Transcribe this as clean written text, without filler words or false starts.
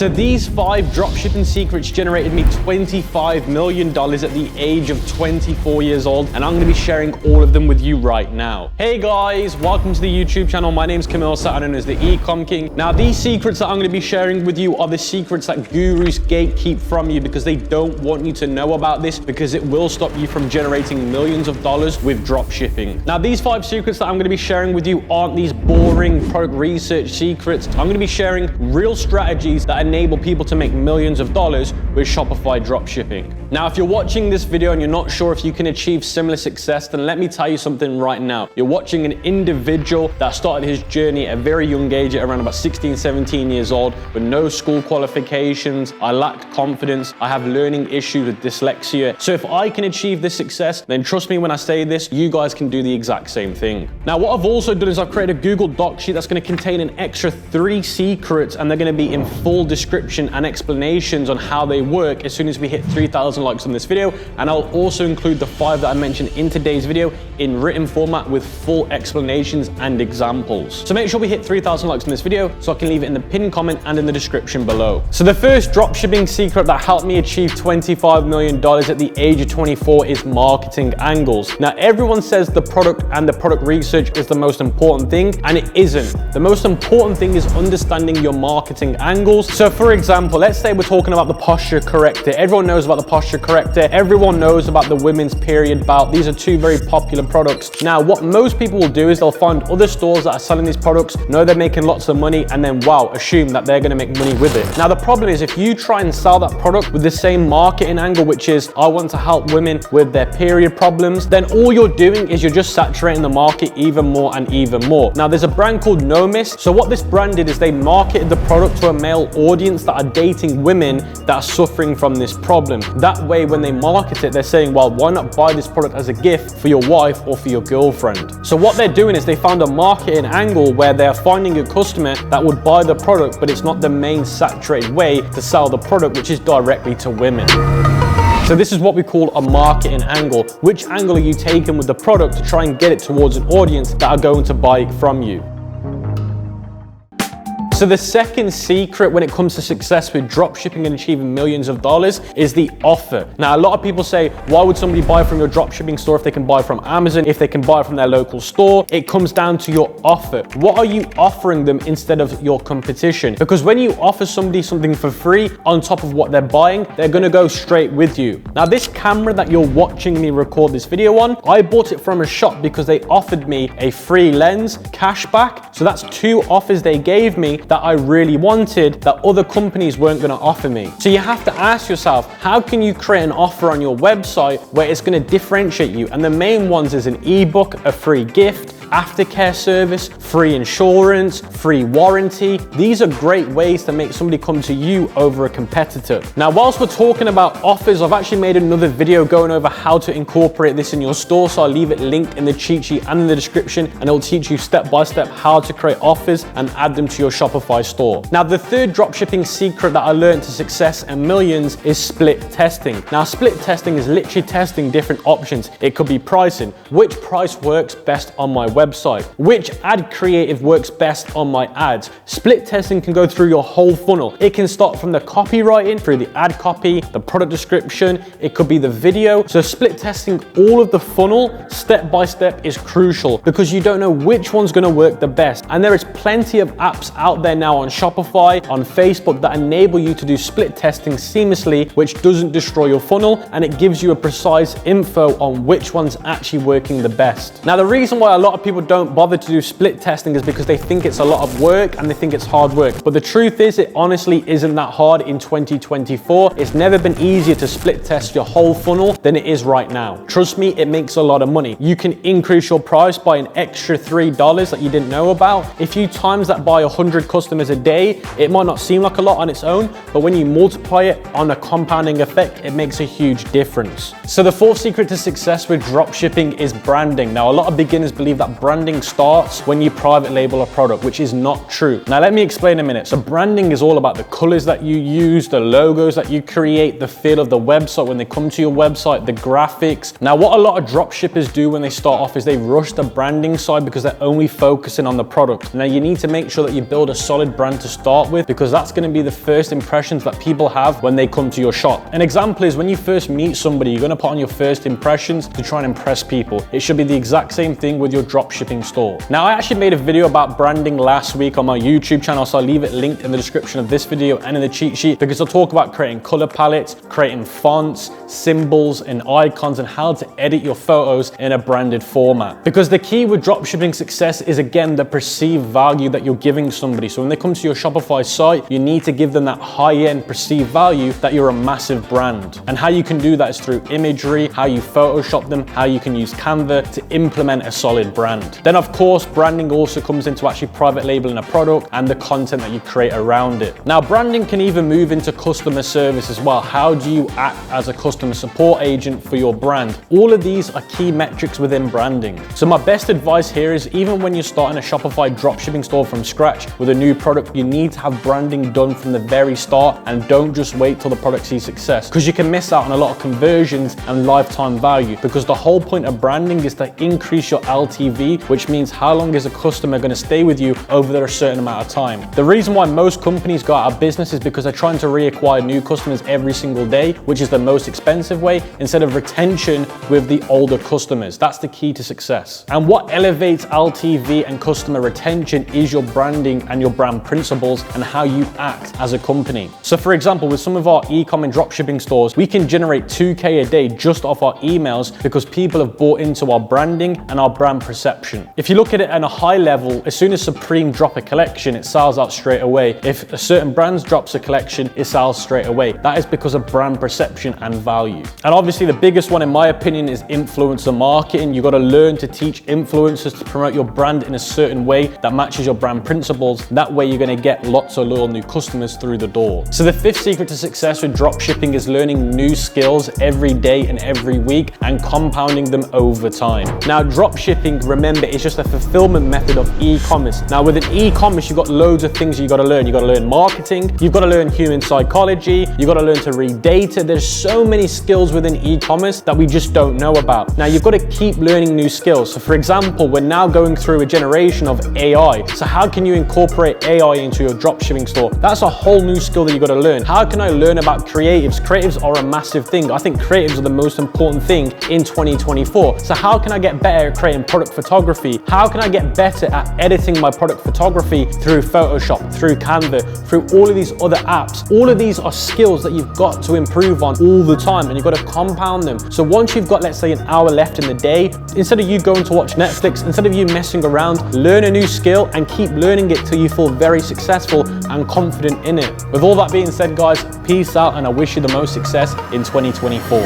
So these 5 dropshipping secrets generated me $25 million at the age of 24 years old, and I'm gonna be sharing all of them with you right now. Hey guys, welcome to the YouTube channel. My name's Mohsin, known as the ECOM King. Now these secrets that I'm gonna be sharing with you are the secrets that gurus gatekeep from you because they don't want you to know about this, because it will stop you from generating millions of dollars with dropshipping. Now these 5 secrets that I'm gonna be sharing with you aren't these boring product research secrets. I'm gonna be sharing real strategies that enable people to make millions of dollars with Shopify dropshipping. Now, if you're watching this video and you're not sure if you can achieve similar success, then let me tell you something right now. You're watching an individual that started his journey at a very young age, at around about 16, 17 years old, with no school qualifications. I lacked confidence. I have learning issues with dyslexia. So if I can achieve this success, then trust me when I say this, you guys can do the exact same thing. Now, what I've also done is I've created a Google Doc sheet that's going to contain an extra 3 secrets, and they're going to be in full description and explanations on how they work as soon as we hit 3,000 likes on this video. And I'll also include the 5 that I mentioned in today's video in written format with full explanations and examples. So make sure we hit 3,000 likes on this video so I can leave it in the pinned comment and in the description below. So the first dropshipping secret that helped me achieve $25 million at the age of 24 is marketing angles. Now everyone says the product and the product research is the most important thing, and it isn't. The most important thing is understanding your marketing angles. So for example, let's say we're talking about the posture corrector. Everyone knows about the posture corrector. Everyone knows about the women's period bout. These are 2 very popular products. Now, what most people will do is they'll find other stores that are selling these products, know they're making lots of money, and then wow, assume that they're gonna make money with it. Now, the problem is if you try and sell that product with the same marketing angle, which is I want to help women with their period problems, then all you're doing is you're just saturating the market even more and even more. Now, there's a brand called No Miss. So what this brand did is they marketed the product to a male audience that are dating women that are suffering from this problem. That way, when they market it, they're saying, well, why not buy this product as a gift for your wife or for your girlfriend? So what they're doing is they found a marketing angle where they're finding a customer that would buy the product, but it's not the main saturated way to sell the product, which is directly to women. So this is what we call a marketing angle. Which angle are you taking with the product to try and get it towards an audience that are going to buy it from you? So the second secret when it comes to success with dropshipping and achieving millions of dollars is the offer. Now, a lot of people say, why would somebody buy from your dropshipping store if they can buy from Amazon, if they can buy from their local store? It comes down to your offer. What are you offering them instead of your competition? Because when you offer somebody something for free on top of what they're buying, they're gonna go straight with you. Now, this camera that you're watching me record this video on, I bought it from a shop because they offered me a free lens, cashback. So that's 2 offers they gave me that I really wanted that other companies weren't going to offer me. So you have to ask yourself, how can you create an offer on your website where it's going to differentiate you? And the main ones is an ebook, a free gift, aftercare service, free insurance, free warranty. These are great ways to make somebody come to you over a competitor. Now, whilst we're talking about offers, I've actually made another video going over how to incorporate this in your store. So I'll leave it linked in the cheat sheet and in the description, and it'll teach you step by step how to create offers and add them to your Shopify store. Now, the third dropshipping secret that I learned to success and millions is split testing. Now, split testing is literally testing different options. It could be pricing. Which price works best on my website? Which ad creative works best on my ads? Split testing can go through your whole funnel. It can start from the copywriting, through the ad copy, the product description. It could be the video. So split testing all of the funnel step by step is crucial because you don't know which one's going to work the best. And there is plenty of apps out there now on Shopify, on Facebook that enable you to do split testing seamlessly, which doesn't destroy your funnel, and it gives you a precise info on which one's actually working the best. Now, the reason why a lot of people don't bother to do split testing is because they think it's a lot of work and they think it's hard work. But the truth is, it honestly isn't that hard in 2024. It's never been easier to split test your whole funnel than it is right now. Trust me, it makes a lot of money. You can increase your price by an extra $3 that you didn't know about. If you times that by 100 customers a day, it might not seem like a lot on its own, but when you multiply it on a compounding effect, it makes a huge difference. So the fourth secret to success with dropshipping is branding. Now, a lot of beginners believe that branding starts when you private label a product, which is not true. Now let me explain a minute. So branding is all about the colors that you use, the logos that you create, the feel of the website when they come to your website, the graphics. Now what a lot of drop shippers do when they start off is they rush the branding side because they're only focusing on the product. Now you need to make sure that you build a solid brand to start with, because that's going to be the first impressions that people have when they come to your shop. An example is when you first meet somebody, you're going to put on your first impressions to try and impress people. It should be the exact same thing with your drop shipping store. Now I actually made a video about branding last week on my YouTube channel, so I'll leave it linked in the description of this video and in the cheat sheet, because I'll talk about creating color palettes, creating fonts, symbols and icons, and how to edit your photos in a branded format. Because the key with dropshipping success is, again, the perceived value that you're giving somebody. So when they come to your Shopify site, you need to give them that high-end perceived value that you're a massive brand. And how you can do that is through imagery, how you Photoshop them, how you can use Canva to implement a solid brand. Then of course, branding also comes into actually private labeling a product and the content that you create around it. Now branding can even move into customer service as well. How do you act as a customer support agent for your brand? All of these are key metrics within branding. So my best advice here is, even when you're starting a Shopify dropshipping store from scratch with a new product, you need to have branding done from the very start, and don't just wait till the product sees success, because you can miss out on a lot of conversions and lifetime value, because the whole point of branding is to increase your LTV, which means how long is a customer going to stay with you over a certain amount of time. The reason why most companies go out of business is because they're trying to reacquire new customers every single day, which is the most expensive way, instead of retention with the older customers. That's the key to success. And what elevates LTV and customer retention is your branding and your brand principles and how you act as a company. So for example, with some of our e-com and dropshipping stores, we can generate 2K a day just off our emails because people have bought into our branding and our brand perception. If you look at it at a high level, as soon as Supreme drop a collection, it sells out straight away. If a certain brand drops a collection, it sells straight away. That is because of brand perception and value. And obviously the biggest one in my opinion is influencer marketing. You got to learn to teach influencers to promote your brand in a certain way that matches your brand principles. That way you're going to get lots of loyal new customers through the door. So the fifth secret to success with dropshipping is learning new skills every day and every week and compounding them over time. Now dropshipping, remember, is just a fulfillment method of e-commerce. Now within e-commerce, you've got loads of things you got to learn. You got to learn marketing, you've got to learn human psychology, you got to learn to read data. There's so many skills within e-commerce that we just don't know about. Now you've got to keep learning new skills. So for example, we're now going through a generation of AI. So how can you incorporate AI into your dropshipping store? That's a whole new skill that you got to learn. How can I learn about creatives? Creatives are a massive thing. I think creatives are the most important thing in 2024. So how can I get better at creating product photography? How can I get better at editing my product photography through Photoshop, through Canva, through all of these other apps? All of these are skills that you've got to improve on all the time, and you've got to compound them. So once you've got, let's say, an hour left in the day, instead of you going to watch Netflix, instead of you messing around, learn a new skill and keep learning it till you feel very successful and confident in it. With all that being said, guys, peace out, and I wish you the most success in 2024.